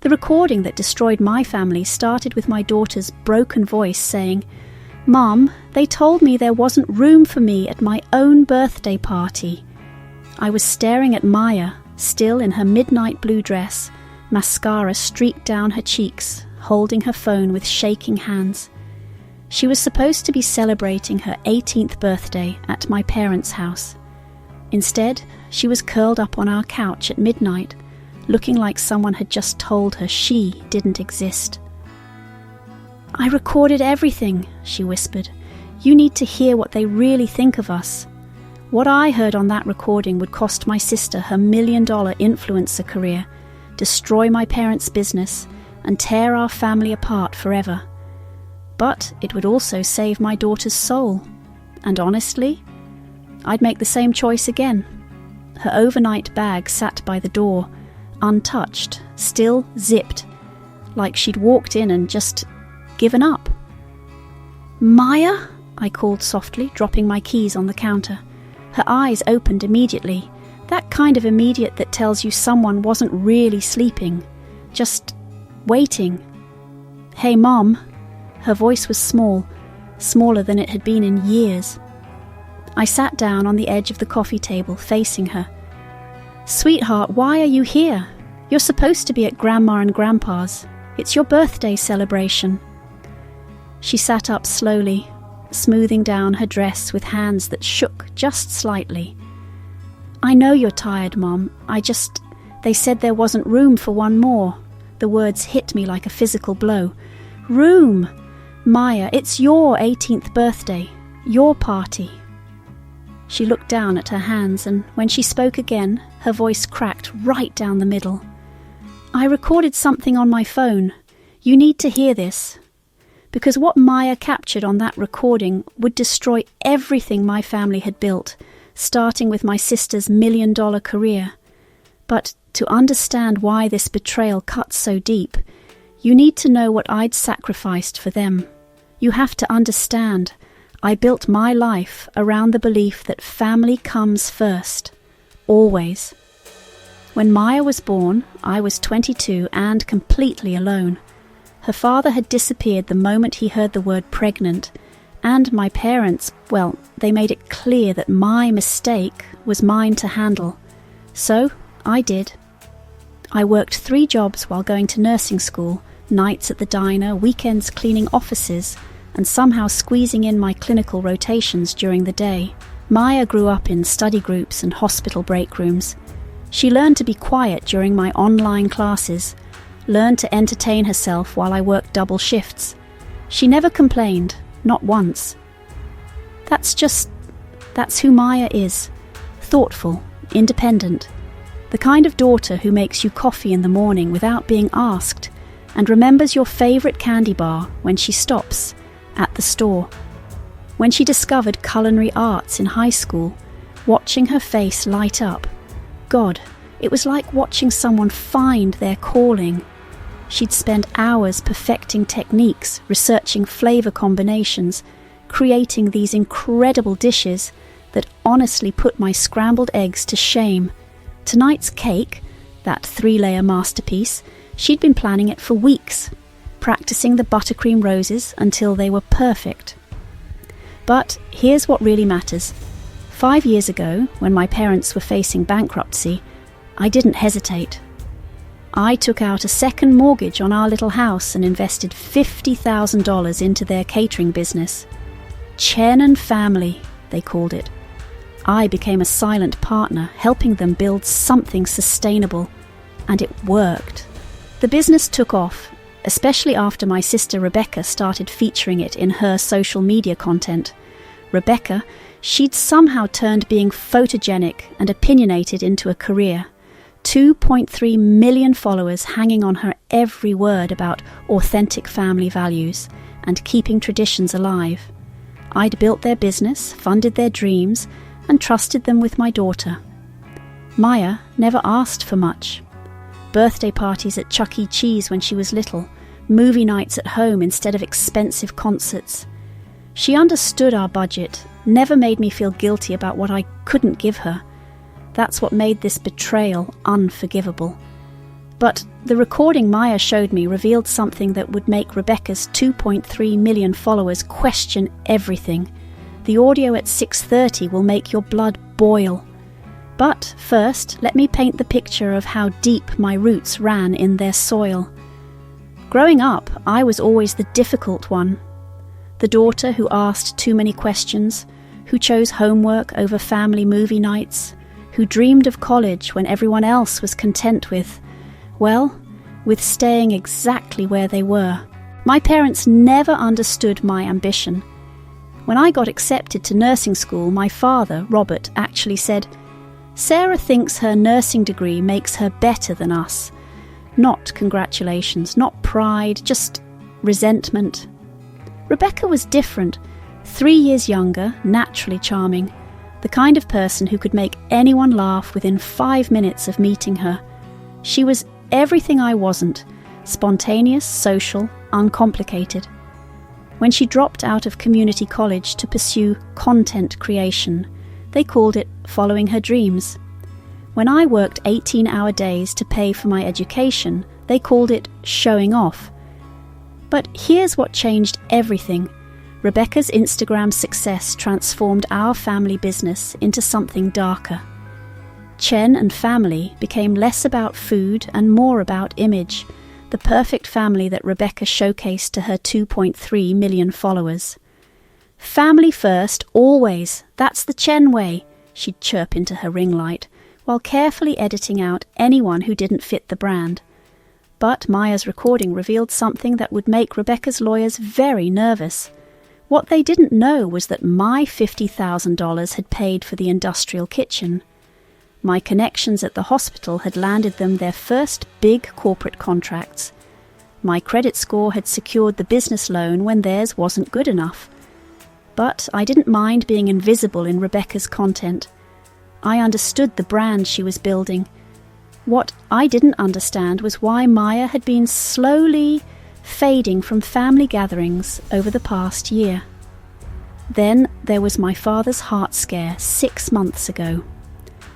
The recording that destroyed my family started with my daughter's broken voice saying, "Mum, they told me there wasn't room for me at my own birthday party." I was staring at Maya, still in her midnight blue dress, mascara streaked down her cheeks, holding her phone with shaking hands. She was supposed to be celebrating her 18th birthday at my parents' house. Instead, she was curled up on our couch at midnight, looking like someone had just told her she didn't exist. "I recorded everything," she whispered. "You need to hear what they really think of us. What I heard on that recording would cost my sister her $1 million influencer career, destroy my parents' business, and tear our family apart forever. But it would also save my daughter's soul. And honestly, I'd make the same choice again." Her overnight bag sat by the door, untouched, still zipped, like she'd walked in and just given up. "Maya?" I called softly, dropping my keys on the counter. Her eyes opened immediately, that kind of immediate that tells you someone wasn't really sleeping, just waiting. "Hey, Mom." Her voice was small, smaller than it had been in years. I sat down on the edge of the coffee table, facing her. "Sweetheart, why are you here? You're supposed to be at Grandma and Grandpa's. It's your birthday celebration." She sat up slowly, smoothing down her dress with hands that shook just slightly. "I know you're tired, Mom. They said there wasn't room for one more." The words hit me like a physical blow. "Room! Maya, it's your 18th birthday. Your party." She looked down at her hands, and when she spoke again, her voice cracked right down the middle. "I recorded something on my phone. You need to hear this. Because what Maya captured on that recording would destroy everything my family had built, starting with my sister's $1 million career. But to understand why this betrayal cuts so deep, you need to know what I'd sacrificed for them. You have to understand, I built my life around the belief that family comes first. Always. When Maya was born, I was 22 and completely alone. Her father had disappeared the moment he heard the word pregnant, and my parents, well, they made it clear that my mistake was mine to handle. So I did. I worked 3 jobs while going to nursing school, nights at the diner, weekends cleaning offices, and somehow squeezing in my clinical rotations during the day. Maya grew up in study groups and hospital break rooms. She learned to be quiet during my online classes, learned to entertain herself while I worked double shifts. She never complained, not once. That's who Maya is. Thoughtful, independent. The kind of daughter who makes you coffee in the morning without being asked, and remembers your favourite candy bar when she stops at the store. When she discovered culinary arts in high school, watching her face light up, God, it was like watching someone find their calling. She'd spend hours perfecting techniques, researching flavour combinations, creating these incredible dishes that honestly put my scrambled eggs to shame. Tonight's cake, that 3-layer masterpiece, she'd been planning it for weeks, practicing the buttercream roses until they were perfect. But here's what really matters. 5 years ago, when my parents were facing bankruptcy, I didn't hesitate. I took out a second mortgage on our little house and invested $50,000 into their catering business. Chen family, they called it. I became a silent partner, helping them build something sustainable, and it worked. The business took off, especially after my sister Rebecca started featuring it in her social media content. Rebecca, she'd somehow turned being photogenic and opinionated into a career. 2.3 million followers hanging on her every word about authentic family values and keeping traditions alive. I'd built their business, funded their dreams, and trusted them with my daughter. Maya never asked for much. Birthday parties at Chuck E. Cheese when she was little, movie nights at home instead of expensive concerts. She understood our budget, never made me feel guilty about what I couldn't give her. That's what made this betrayal unforgivable. But the recording Maya showed me revealed something that would make Rebecca's 2.3 million followers question everything. The audio at 6:30 will make your blood boil. But first, let me paint the picture of how deep my roots ran in their soil. Growing up, I was always the difficult one. The daughter who asked too many questions, who chose homework over family movie nights, who dreamed of college when everyone else was content with staying exactly where they were. My parents never understood my ambition. When I got accepted to nursing school, my father, Robert, actually said, "Sarah thinks her nursing degree makes her better than us. Not congratulations, not pride, just resentment." Rebecca was different, 3 years younger, naturally charming, the kind of person who could make anyone laugh within 5 minutes of meeting her. She was everything I wasn't, spontaneous, social, uncomplicated. When she dropped out of community college to pursue content creation, they called it following her dreams. When I worked 18-hour days to pay for my education, they called it showing off. But here's what changed everything. Rebecca's Instagram success transformed our family business into something darker. Chen and family became less about food and more about image, the perfect family that Rebecca showcased to her 2.3 million followers. "Family first, always. That's the Chen way," she'd chirp into her ring light, while carefully editing out anyone who didn't fit the brand. But Maya's recording revealed something that would make Rebecca's lawyers very nervous. What they didn't know was that my $50,000 had paid for the industrial kitchen. My connections at the hospital had landed them their first big corporate contracts. My credit score had secured the business loan when theirs wasn't good enough. But I didn't mind being invisible in Rebecca's content. I understood the brand she was building. What I didn't understand was why Maya had been slowly fading from family gatherings over the past year. Then there was my father's heart scare 6 months ago.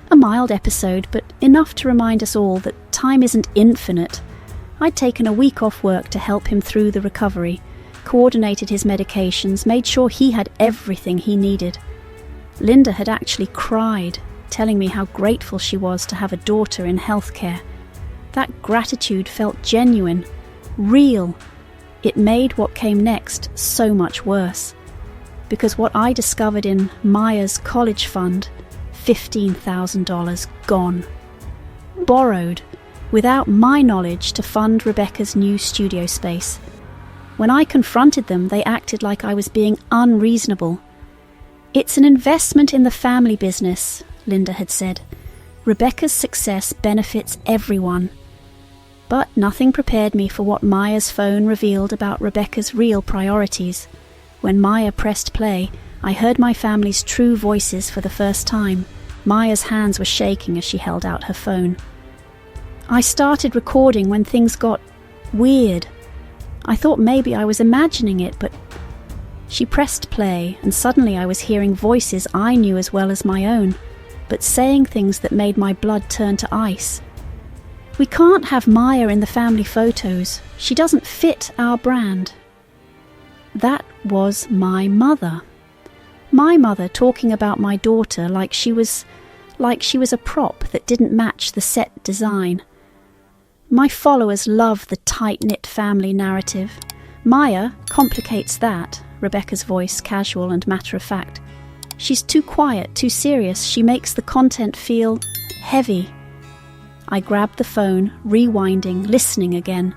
A mild episode, but enough to remind us all that time isn't infinite. I'd taken a week off work to help him through the recovery, coordinated his medications, made sure he had everything he needed. Linda had actually cried, telling me how grateful she was to have a daughter in healthcare. That gratitude felt genuine, real. It made what came next so much worse. Because what I discovered in Maya's college fund, $15,000 gone. Borrowed, without my knowledge, to fund Rebecca's new studio space. When I confronted them, they acted like I was being unreasonable. "It's an investment in the family business," Linda had said. "Rebecca's success benefits everyone." But nothing prepared me for what Maya's phone revealed about Rebecca's real priorities. When Maya pressed play, I heard my family's true voices for the first time. Maya's hands were shaking as she held out her phone. I started recording when things got weird. I thought maybe I was imagining it, but she pressed play, and suddenly I was hearing voices I knew as well as my own, but saying things that made my blood turn to ice. "We can't have Maya in the family photos. She doesn't fit our brand." That was my mother. My mother talking about my daughter like she was a prop that didn't match the set design. My followers love the tight-knit family narrative. Maya complicates that, Rebecca's voice casual and matter-of-fact. She's too quiet, too serious. She makes the content feel heavy. I grabbed the phone, rewinding, listening again.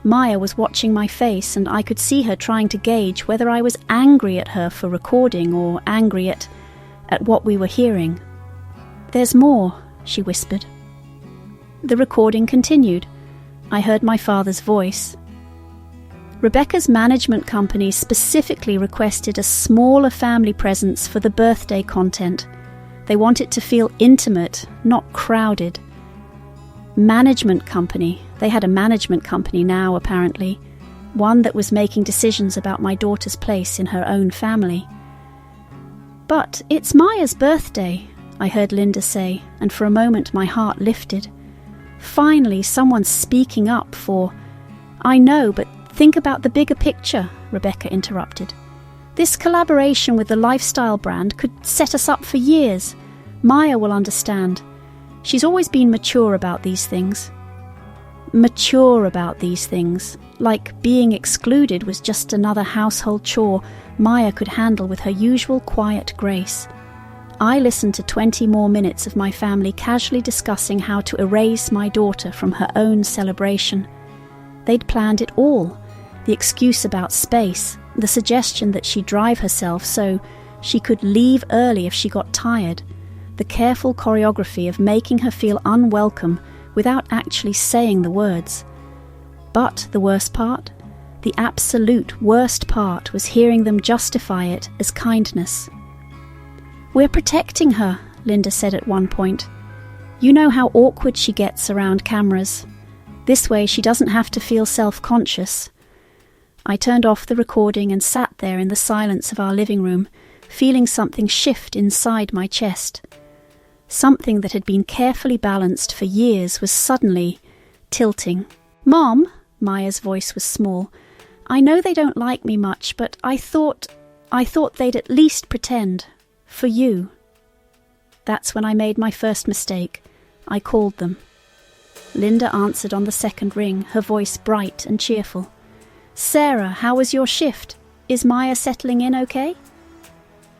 Maya was watching my face, and I could see her trying to gauge whether I was angry at her for recording or angry at what we were hearing. "There's more," she whispered. The recording continued. I heard my father's voice. Rebecca's management company specifically requested a smaller family presence for the birthday content. They want it to feel intimate, not crowded. Management company. They had a management company now, apparently. One that was making decisions about my daughter's place in her own family. "But it's Maya's birthday," I heard Linda say, and for a moment my heart lifted. Finally, someone's speaking up for... I know, but think about the bigger picture, Rebecca interrupted. This collaboration with the lifestyle brand could set us up for years. Maya will understand. She's always been mature about these things. Mature about these things, like being excluded was just another household chore Maya could handle with her usual quiet grace. I listened to 20 more minutes of my family casually discussing how to erase my daughter from her own celebration. They'd planned it all, the excuse about space, the suggestion that she drive herself so she could leave early if she got tired, the careful choreography of making her feel unwelcome without actually saying the words. But the worst part, the absolute worst part, was hearing them justify it as kindness. "We're protecting her," Linda said at one point. "You know how awkward she gets around cameras. This way she doesn't have to feel self-conscious." I turned off the recording and sat there in the silence of our living room, feeling something shift inside my chest. Something that had been carefully balanced for years was suddenly tilting. "Mom," Maya's voice was small, "I know they don't like me much, but I thought they'd at least pretend. For you." That's when I made my first mistake. I called them. Linda answered on the second ring, her voice bright and cheerful. "Sarah, how was your shift? Is Maya settling in okay?"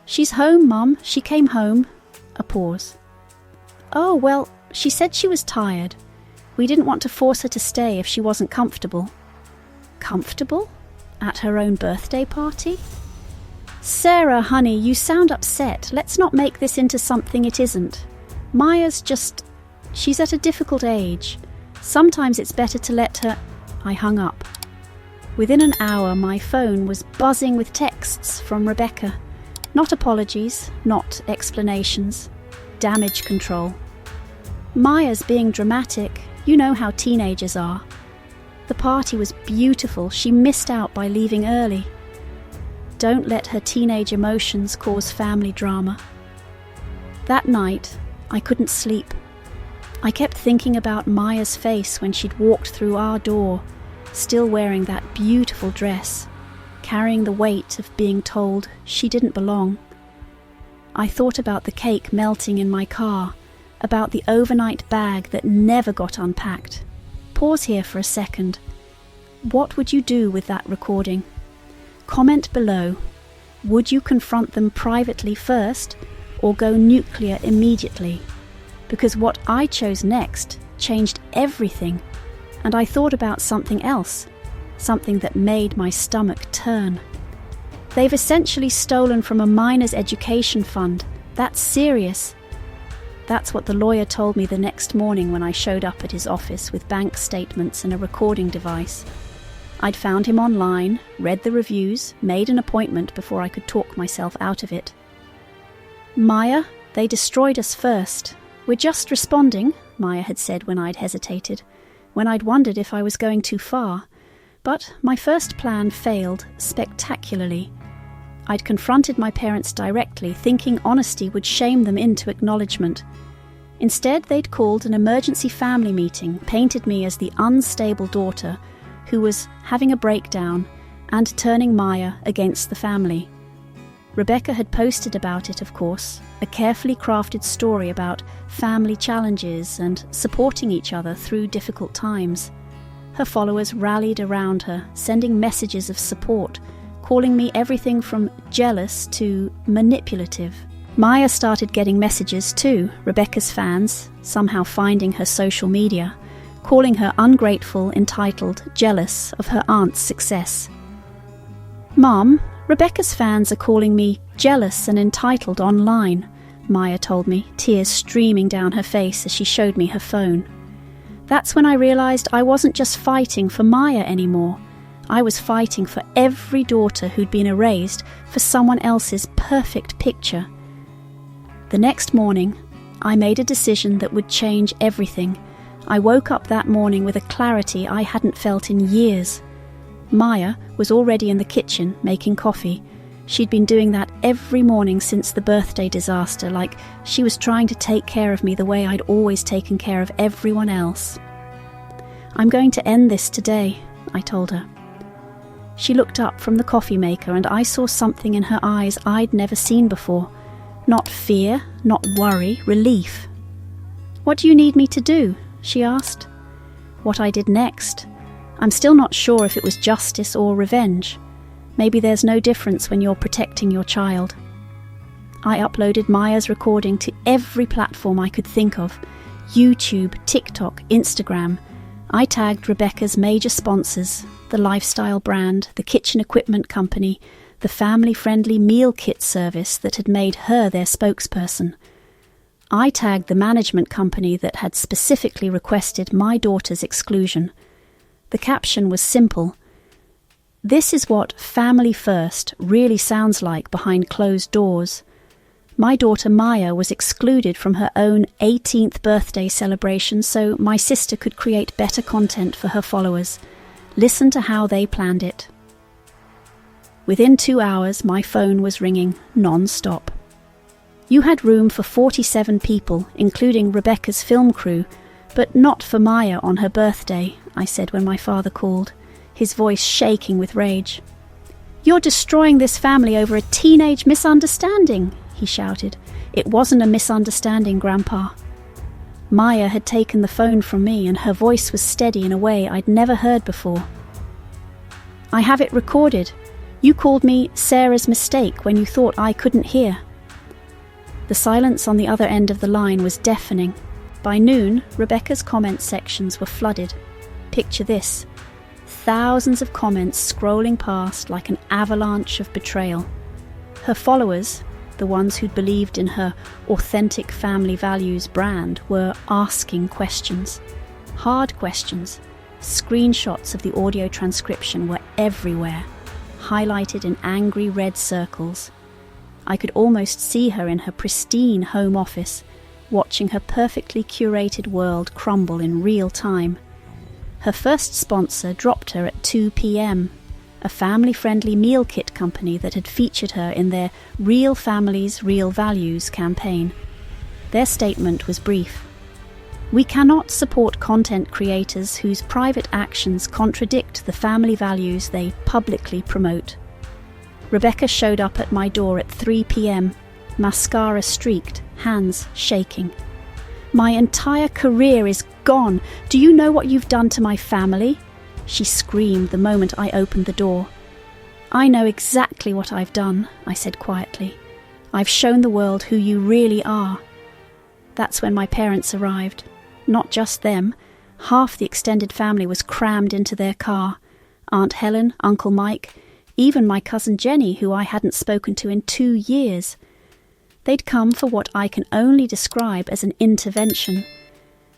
"She's home, Mum. She came home." A pause. "Oh, well, she said she was tired. We didn't want to force her to stay if she wasn't comfortable." "Comfortable? At her own birthday party?" "Sarah, honey, you sound upset. Let's not make this into something it isn't. Maya's she's at a difficult age. Sometimes it's better to let her..." I hung up. Within an hour, my phone was buzzing with texts from Rebecca. Not apologies, not explanations. Damage control. "Maya's being dramatic. You know how teenagers are. The party was beautiful. She missed out by leaving early. Don't let her teenage emotions cause family drama." That night, I couldn't sleep. I kept thinking about Maya's face when she'd walked through our door, still wearing that beautiful dress, carrying the weight of being told she didn't belong. I thought about the cake melting in my car, about the overnight bag that never got unpacked. Pause here for a second. What would you do with that recording? Comment below. Would you confront them privately first, or go nuclear immediately? Because what I chose next changed everything, and I thought about something else, something that made my stomach turn. They've essentially stolen from a minor's education fund. That's serious. That's what the lawyer told me the next morning when I showed up at his office with bank statements and a recording device. I'd found him online, read the reviews, made an appointment before I could talk myself out of it. "Maya, they destroyed us first. We're just responding," Maya had said when I'd hesitated, when I'd wondered if I was going too far. But my first plan failed spectacularly. I'd confronted my parents directly, thinking honesty would shame them into acknowledgement. Instead, they'd called an emergency family meeting, painted me as the unstable daughter who was having a breakdown and turning Maya against the family. Rebecca had posted about it, of course, a carefully crafted story about family challenges and supporting each other through difficult times. Her followers rallied around her, sending messages of support, calling me everything from jealous to manipulative. Maya started getting messages too, Rebecca's fans, somehow finding her social media, calling her ungrateful, entitled, jealous of her aunt's success. "Mom, Rebecca's fans are calling me jealous and entitled online," Maya told me, tears streaming down her face as she showed me her phone. That's when I realised I wasn't just fighting for Maya anymore. I was fighting for every daughter who'd been erased for someone else's perfect picture. The next morning, I made a decision that would change everything. I woke up that morning with a clarity I hadn't felt in years. Maya was already in the kitchen making coffee. She'd been doing that every morning since the birthday disaster, like she was trying to take care of me the way I'd always taken care of everyone else. I'm going to end this today, I told her. She looked up from the coffee maker and I saw something in her eyes I'd never seen before. Not fear, not worry, relief. What do you need me to do? She asked. What I did next. I'm still not sure if it was justice or revenge. Maybe there's no difference when you're protecting your child. I uploaded Maya's recording to every platform I could think of. YouTube, TikTok, Instagram. I tagged Rebecca's major sponsors, the lifestyle brand, the kitchen equipment company, the family-friendly meal kit service that had made her their spokesperson. I tagged the management company that had specifically requested my daughter's exclusion. The caption was simple. This is what family first really sounds like behind closed doors. My daughter Maya was excluded from her own 18th birthday celebration so my sister could create better content for her followers. Listen to how they planned it. Within 2 hours, my phone was ringing non-stop. You had room for 47 people, including Rebecca's film crew, but not for Maya on her birthday, I said when my father called, his voice shaking with rage. You're destroying this family over a teenage misunderstanding, he shouted. It wasn't a misunderstanding, Grandpa. Maya had taken the phone from me and her voice was steady in a way I'd never heard before. I have it recorded. You called me Sarah's mistake when you thought I couldn't hear. The silence on the other end of the line was deafening. By noon, Rebecca's comment sections were flooded. Picture this. Thousands of comments scrolling past like an avalanche of betrayal. Her followers, the ones who'd believed in her authentic family values brand, were asking questions. Hard questions. Screenshots of the audio transcription were everywhere, highlighted in angry red circles. I could almost see her in her pristine home office, watching her perfectly curated world crumble in real time. Her first sponsor dropped her at 2 p.m., a family-friendly meal kit company that had featured her in their Real Families, Real Values campaign. Their statement was brief. We cannot support content creators whose private actions contradict the family values they publicly promote. Rebecca showed up at my door at 3 p.m., mascara streaked, hands shaking. My entire career is gone. Do you know what you've done to my family? She screamed the moment I opened the door. I know exactly what I've done, I said quietly. I've shown the world who you really are. That's when my parents arrived. Not just them. Half the extended family was crammed into their car. Aunt Helen, Uncle Mike, even my cousin Jenny, who I hadn't spoken to in 2 years. They'd come for what I can only describe as an intervention.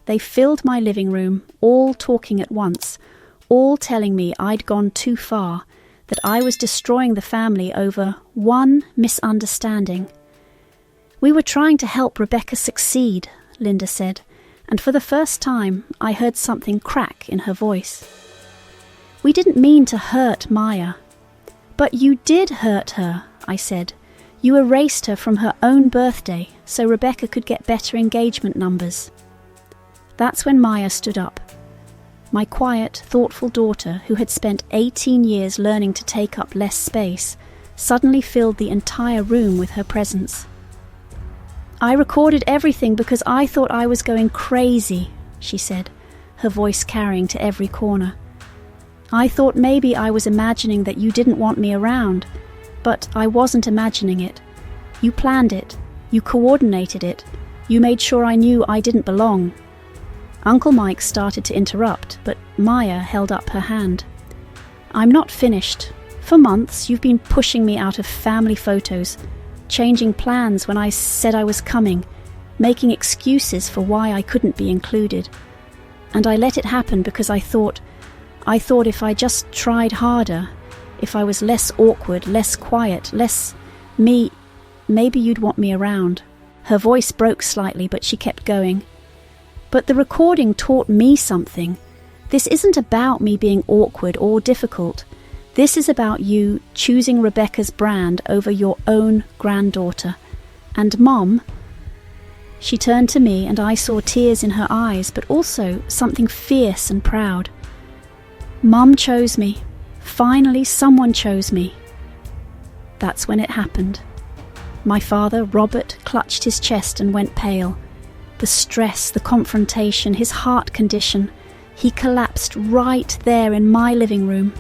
They filled my living room, all talking at once, all telling me I'd gone too far, that I was destroying the family over one misunderstanding. We were trying to help Rebecca succeed, Linda said, and for the first time I heard something crack in her voice. We didn't mean to hurt Maya. But you did hurt her, I said. You erased her from her own birthday so Rebecca could get better engagement numbers. That's when Maya stood up. My quiet, thoughtful daughter, who had spent 18 years learning to take up less space, suddenly filled the entire room with her presence. I recorded everything because I thought I was going crazy, she said, her voice carrying to every corner. I thought maybe I was imagining that you didn't want me around, but I wasn't imagining it. You planned it. You coordinated it. You made sure I knew I didn't belong. Uncle Mike started to interrupt, but Maya held up her hand. I'm not finished. For months, you've been pushing me out of family photos, changing plans when I said I was coming, making excuses for why I couldn't be included. And I let it happen because I thought if I just tried harder, if I was less awkward, less quiet, less me, maybe you'd want me around. Her voice broke slightly, but she kept going. But the recording taught me something. This isn't about me being awkward or difficult. This is about you choosing Rebecca's brand over your own granddaughter. And Mom, She turned to me and I saw tears in her eyes, but also something fierce and proud. Mum chose me. Finally, someone chose me. That's when it happened. My father, Robert, clutched his chest and went pale. The stress, the confrontation, his heart condition. He collapsed right there in my living room.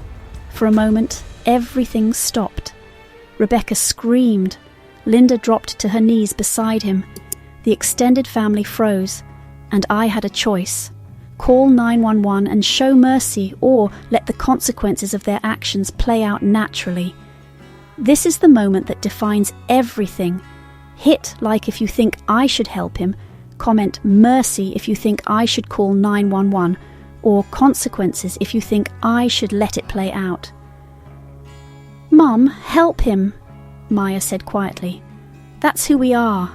For a moment, everything stopped. Rebecca screamed. Linda dropped to her knees beside him. The extended family froze, and I had a choice. Call 911 and show mercy, or let the consequences of their actions play out naturally. This is the moment that defines everything. Hit like if you think I should help him, comment mercy if you think I should call 911, or consequences if you think I should let it play out. Mum, help him, Maya said quietly. That's who we are.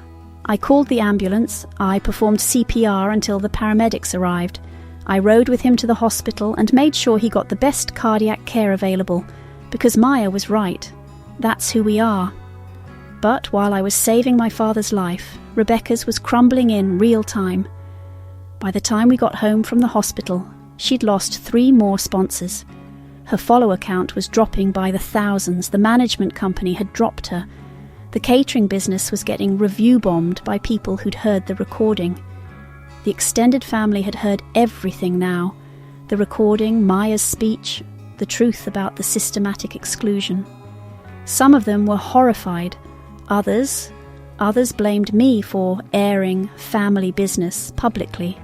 I called the ambulance. I performed CPR until the paramedics arrived. I rode with him to the hospital and made sure he got the best cardiac care available, because Maya was right. That's who we are. But while I was saving my father's life, Rebecca's was crumbling in real time. By the time we got home from the hospital, she'd lost 3 more sponsors. Her follower count was dropping by the thousands. The management company had dropped her. The catering business was getting review bombed by people who'd heard the recording. The extended family had heard everything now. The recording, Maya's speech, the truth about the systematic exclusion. Some of them were horrified. Others blamed me for airing family business publicly.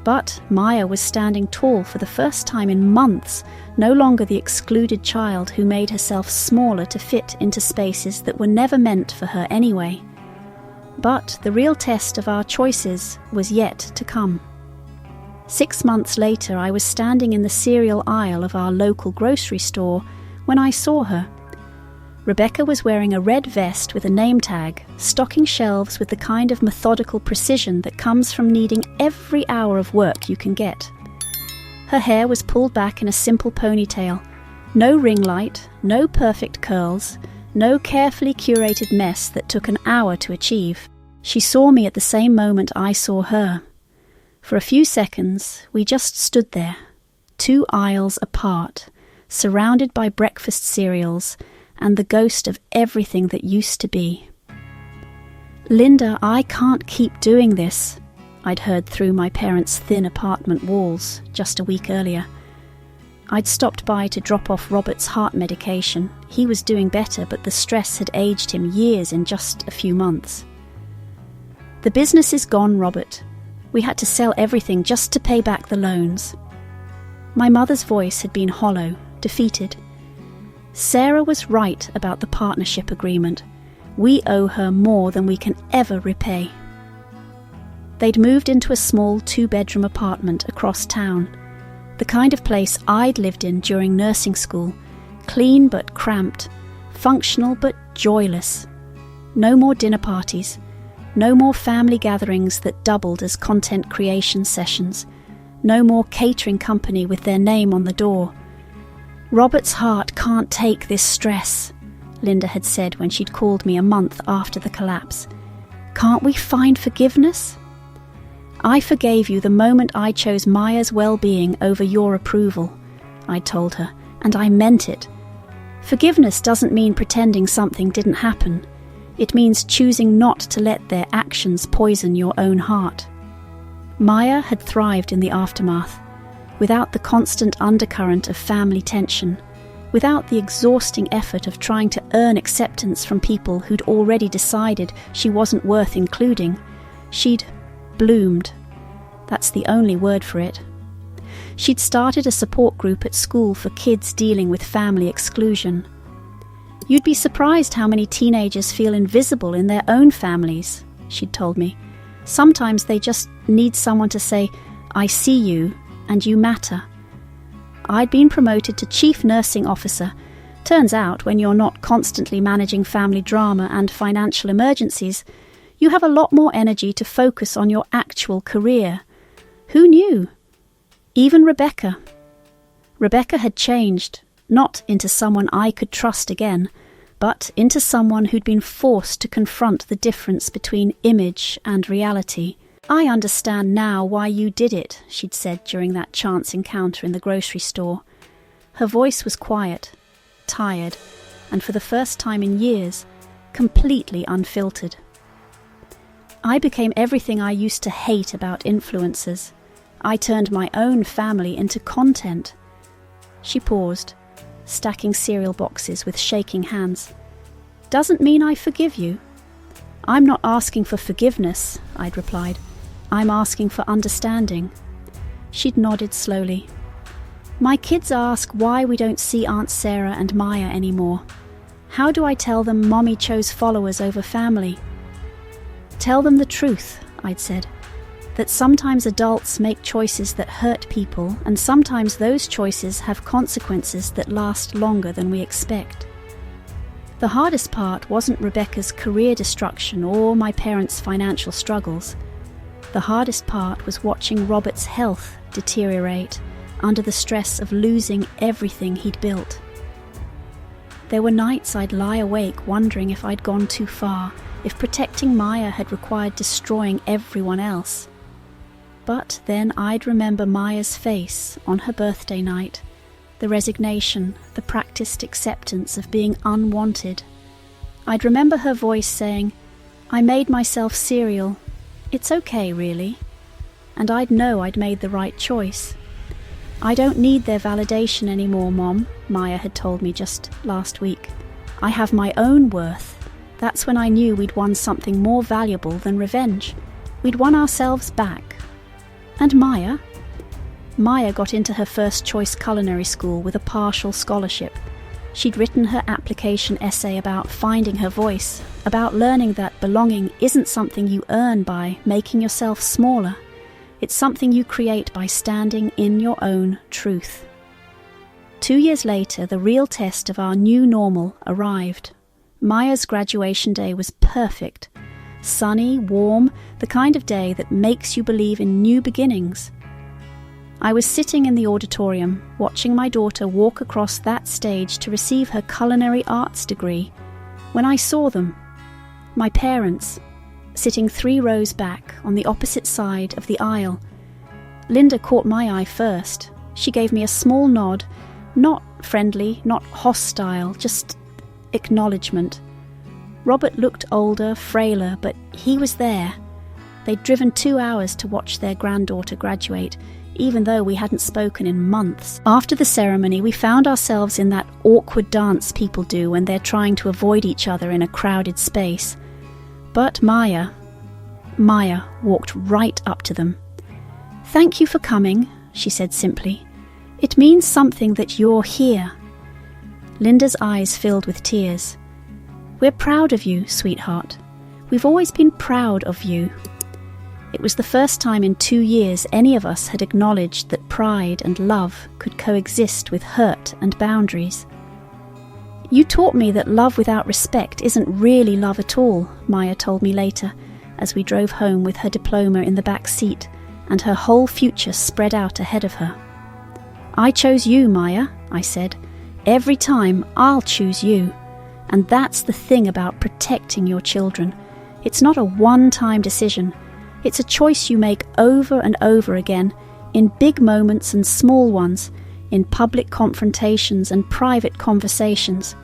But Maya was standing tall for the first time in months, no longer the excluded child who made herself smaller to fit into spaces that were never meant for her anyway. But the real test of our choices was yet to come. 6 months later, I was standing in the cereal aisle of our local grocery store when I saw her. Rebecca was wearing a red vest with a name tag, stocking shelves with the kind of methodical precision that comes from needing every hour of work you can get. Her hair was pulled back in a simple ponytail. No ring light, no perfect curls, no carefully curated mess that took an hour to achieve. She saw me at the same moment I saw her. For a few seconds, we just stood there, 2 aisles apart, surrounded by breakfast cereals, and the ghost of everything that used to be. Linda, I can't keep doing this, I'd heard through my parents' thin apartment walls just a week earlier. I'd stopped by to drop off Robert's heart medication. He was doing better, but the stress had aged him years in just a few months. The business is gone, Robert. We had to sell everything just to pay back the loans. My mother's voice had been hollow, defeated. Sarah was right about the partnership agreement. We owe her more than we can ever repay. They'd moved into a small 2-bedroom apartment across town, the kind of place I'd lived in during nursing school, clean but cramped, functional but joyless. No more dinner parties, no more family gatherings that doubled as content creation sessions, no more catering company with their name on the door. Robert's heart can't take this stress, Linda had said when she'd called me a month after the collapse. Can't we find forgiveness? I forgave you the moment I chose Maya's well-being over your approval, I told her, and I meant it. Forgiveness doesn't mean pretending something didn't happen. It means choosing not to let their actions poison your own heart. Maya had thrived in the aftermath, without the constant undercurrent of family tension, without the exhausting effort of trying to earn acceptance from people who'd already decided she wasn't worth including. She'd bloomed. That's the only word for it. She'd started a support group at school for kids dealing with family exclusion. You'd be surprised how many teenagers feel invisible in their own families, she'd told me. Sometimes they just need someone to say, I see you, and you matter. I'd been promoted to chief nursing officer. Turns out when you're not constantly managing family drama and financial emergencies, you have a lot more energy to focus on your actual career. Who knew? Even Rebecca. Rebecca had changed, not into someone I could trust again, but into someone who'd been forced to confront the difference between image and reality. "I understand now why you did it," she'd said during that chance encounter in the grocery store. Her voice was quiet, tired, and for the first time in years, completely unfiltered. I became everything I used to hate about influencers. I turned my own family into content. She paused, stacking cereal boxes with shaking hands. "Doesn't mean I forgive you." "I'm not asking for forgiveness," I'd replied. "I'm asking for understanding." She'd nodded slowly. "My kids ask why we don't see Aunt Sarah and Maya anymore. How do I tell them Mommy chose followers over family?" "Tell them the truth," I'd said, "that sometimes adults make choices that hurt people, and sometimes those choices have consequences that last longer than we expect." The hardest part wasn't Rebecca's career destruction or my parents' financial struggles. The hardest part was watching Robert's health deteriorate under the stress of losing everything he'd built. There were nights I'd lie awake wondering if I'd gone too far, if protecting Maya had required destroying everyone else. But then I'd remember Maya's face on her birthday night, the resignation, the practiced acceptance of being unwanted. I'd remember her voice saying, "I made myself cereal. It's okay, really." And I'd know I'd made the right choice. "I don't need their validation anymore, Mom," Maya had told me just last week. "I have my own worth." That's when I knew we'd won something more valuable than revenge. We'd won ourselves back. And Maya? Maya got into her first choice culinary school with a partial scholarship. She'd written her application essay about finding her voice, about learning that belonging isn't something you earn by making yourself smaller. It's something you create by standing in your own truth. 2 years later, the real test of our new normal arrived. Maya's graduation day was perfect. Sunny, warm, the kind of day that makes you believe in new beginnings. I was sitting in the auditorium, watching my daughter walk across that stage to receive her culinary arts degree, when I saw them, my parents, sitting 3 rows back on the opposite side of the aisle. Linda caught my eye first. She gave me a small nod, not friendly, not hostile, just acknowledgement. Robert looked older, frailer, but he was there. They'd driven 2 hours to watch their granddaughter graduate, even though we hadn't spoken in months. After the ceremony, we found ourselves in that awkward dance people do when they're trying to avoid each other in a crowded space. But Maya walked right up to them. "Thank you for coming," she said simply. "It means something that you're here." Linda's eyes filled with tears. "We're proud of you, sweetheart. We've always been proud of you." It was the first time in 2 years any of us had acknowledged that pride and love could coexist with hurt and boundaries. "You taught me that love without respect isn't really love at all," Maya told me later, as we drove home with her diploma in the back seat and her whole future spread out ahead of her. "I chose you, Maya," I said. "Every time I'll choose you. And that's the thing about protecting your children. It's not a one-time decision. It's a choice you make over and over again, in big moments and small ones, in public confrontations and private conversations.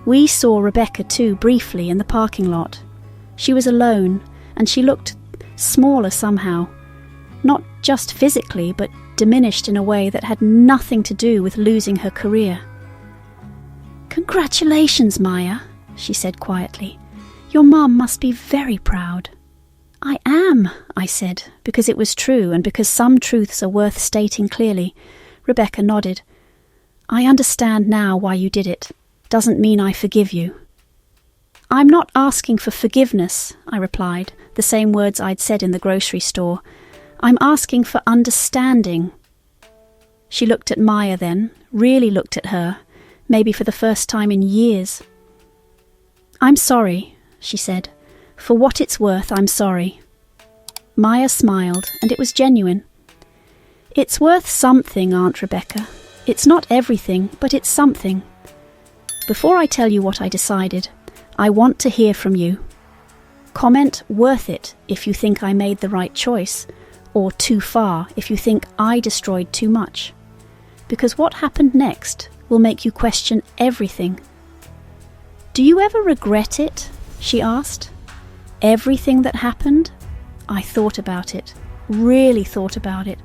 We saw Rebecca too briefly in the parking lot. She was alone, and she looked smaller somehow. Not just physically, but diminished in a way that had nothing to do with losing her career. "Congratulations, Maya," she said quietly. "Your mum must be very proud." "I am," I said, because it was true and because some truths are worth stating clearly. Rebecca nodded. "I understand now why you did it. Doesn't mean I forgive you." "I'm not asking for forgiveness," I replied, the same words I'd said in the grocery store. "I'm asking for understanding." She looked at Maya then, really looked at her, maybe for the first time in years. "I'm sorry," she said. "For what it's worth, I'm sorry." Maya smiled, and it was genuine. "It's worth something, Aunt Rebecca. It's not everything, but it's something." Before I tell you what I decided, I want to hear from you. Comment worth it if you think I made the right choice, or too far if you think I destroyed too much. Because what happened next will make you question everything. Do you ever regret it? She asked. Everything that happened? I thought about it, really thought about it.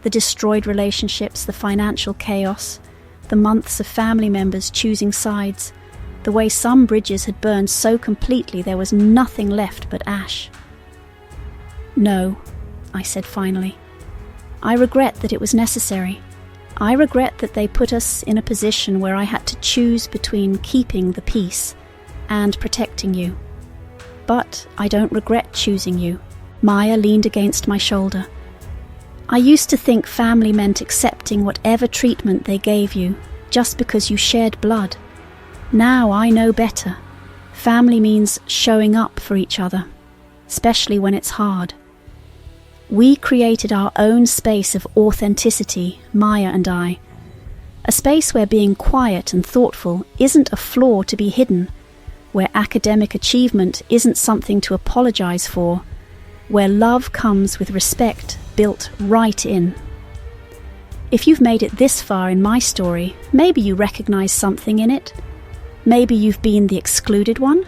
The destroyed relationships, the financial chaos, the months of family members choosing sides, the way some bridges had burned so completely there was nothing left but ash. No, I said finally. I regret that it was necessary. I regret that they put us in a position where I had to choose between keeping the peace and protecting you. But I don't regret choosing you. Maya leaned against my shoulder. I used to think family meant accepting whatever treatment they gave you, just because you shared blood. Now I know better. Family means showing up for each other, especially when it's hard. We created our own space of authenticity, Maya and I. A space where being quiet and thoughtful isn't a flaw to be hidden, where academic achievement isn't something to apologize for, where love comes with respect built right in. If you've made it this far in my story, maybe you recognize something in it. Maybe you've been the excluded one,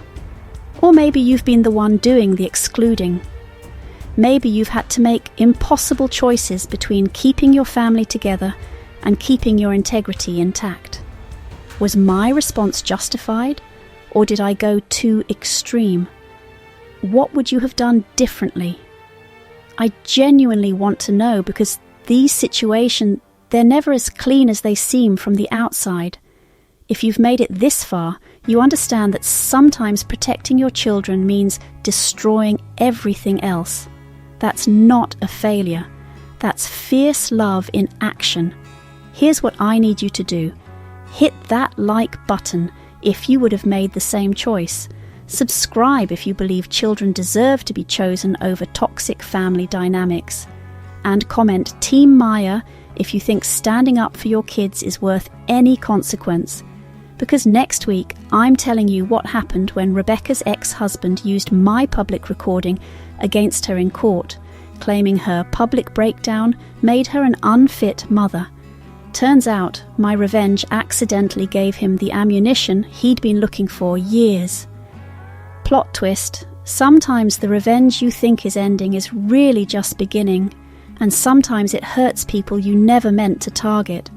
or maybe you've been the one doing the excluding. Maybe you've had to make impossible choices between keeping your family together and keeping your integrity intact. Was my response justified, or did I go too extreme? What would you have done differently? I genuinely want to know, because these situations, they're never as clean as they seem from the outside. If you've made it this far, you understand that sometimes protecting your children means destroying everything else. That's not a failure. That's fierce love in action. Here's what I need you to do. Hit that like button if you would have made the same choice. Subscribe if you believe children deserve to be chosen over toxic family dynamics. And comment Team Maya if you think standing up for your kids is worth any consequence. Because next week, I'm telling you what happened when Rebecca's ex-husband used my public recording against her in court, claiming her public breakdown made her an unfit mother. Turns out, my revenge accidentally gave him the ammunition he'd been looking for years. Plot twist, sometimes the revenge you think is ending is really just beginning, and sometimes it hurts people you never meant to target.